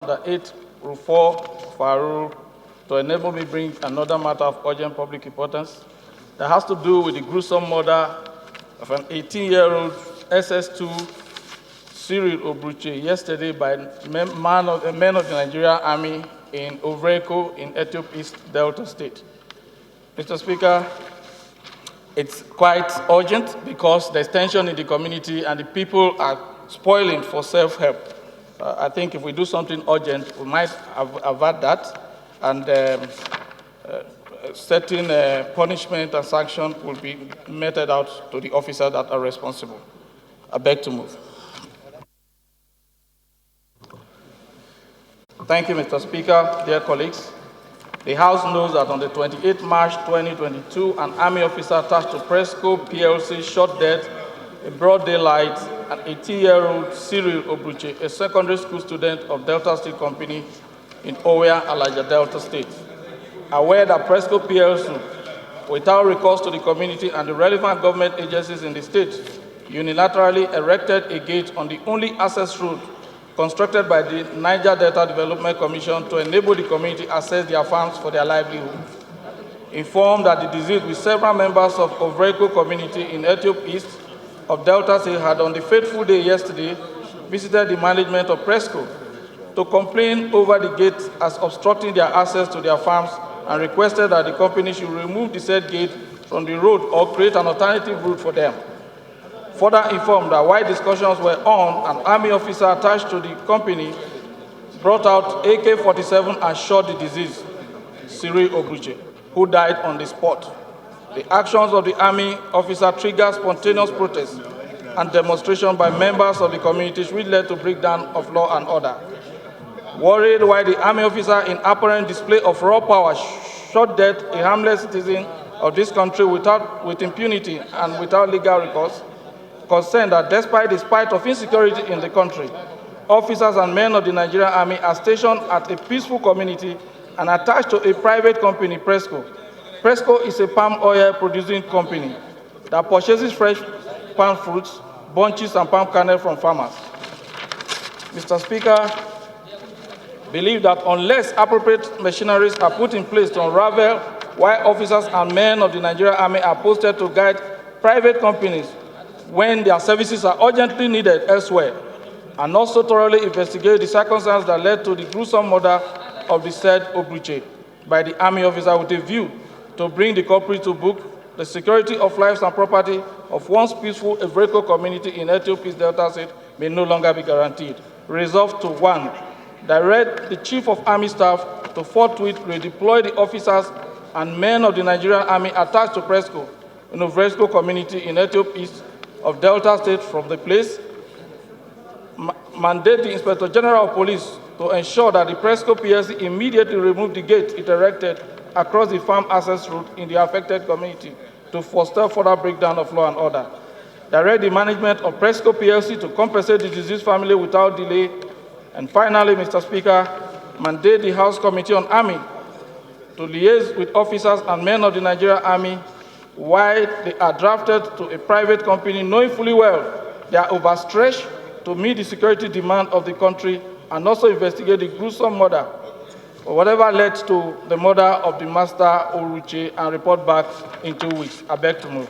The 8 Rule 4 of our rule to enable me bring another matter of urgent public importance that has to do with the gruesome murder of an 18-year-old SS2 Cyril Obruche yesterday by men of the Nigerian Army in Ovreko in Ethiopia East Delta State. Mr. Speaker, it's quite urgent because there's tension in the community and the people are spoiling for self-help. I think if we do something urgent, we might avert that, and certain punishment and sanction will be meted out to the officers that are responsible. I beg to move. Thank you, Mr. Speaker. Dear colleagues, the House knows that on the 28th March 2022, an Army officer attached to Presco PLC shot dead in broad daylight an 18-year-old Cyril Obruche, a secondary school student of Delta State Company in Ower, Alaja, Delta State. Aware that Presco PLC, without recourse to the community and the relevant government agencies in the state, unilaterally erected a gate on the only access road constructed by the Niger Delta Development Commission to enable the community access their farms for their livelihood. Informed that the deceased with several members of Ovreko community in Ethiopia East of Delta State had on the fateful day yesterday visited the management of Presco to complain over the gate as obstructing their access to their farms and requested that the company should remove the said gate from the road or create an alternative route for them. Further informed that while discussions were on, an Army officer attached to the company brought out AK-47 and shot the deceased, Cyril Obruche, who died on the spot. The actions of the Army officer triggered spontaneous protests and demonstration by members of the communities, which led to breakdown of law and order. Worried why the Army officer, in apparent display of raw power, shot dead a harmless citizen of this country with impunity and without legal recourse, concerned that despite the spite of insecurity in the country, officers and men of the Nigerian Army are stationed at a peaceful community and attached to a private company, Presco. Presco is a palm oil producing company that purchases fresh palm fruits, bunches, and palm kernel from farmers. Mr. Speaker, believe that unless appropriate machineries are put in place to unravel why officers and men of the Nigerian Army are posted to guide private companies when their services are urgently needed elsewhere, and also thoroughly investigate the circumstances that led to the gruesome murder of the said Obruche by the Army officer with a view to bring the culprit to book, the security of lives and property of once peaceful Ovreko community in Ethiopia's Delta State may no longer be guaranteed. Resolved to 1, direct the Chief of Army Staff to forthwith redeploy the officers and men of the Nigerian Army attached to Presco in Ovreko community in Ethiopia East of Delta State from the place, mandate the Inspector General of Police to ensure that the Presco PLC immediately remove the gate it erected across the farm access route in the affected community to foster further breakdown of law and order. Direct the management of Presco PLC to compensate the deceased family without delay. And finally, Mr. Speaker, mandate the House Committee on Army to liaise with officers and men of the Nigerian Army while they are drafted to a private company, knowing fully well they are overstretched to meet the security demand of the country, and also investigate the gruesome murder or whatever led to the murder of the master Obruche and report back in 2 weeks. I beg to move.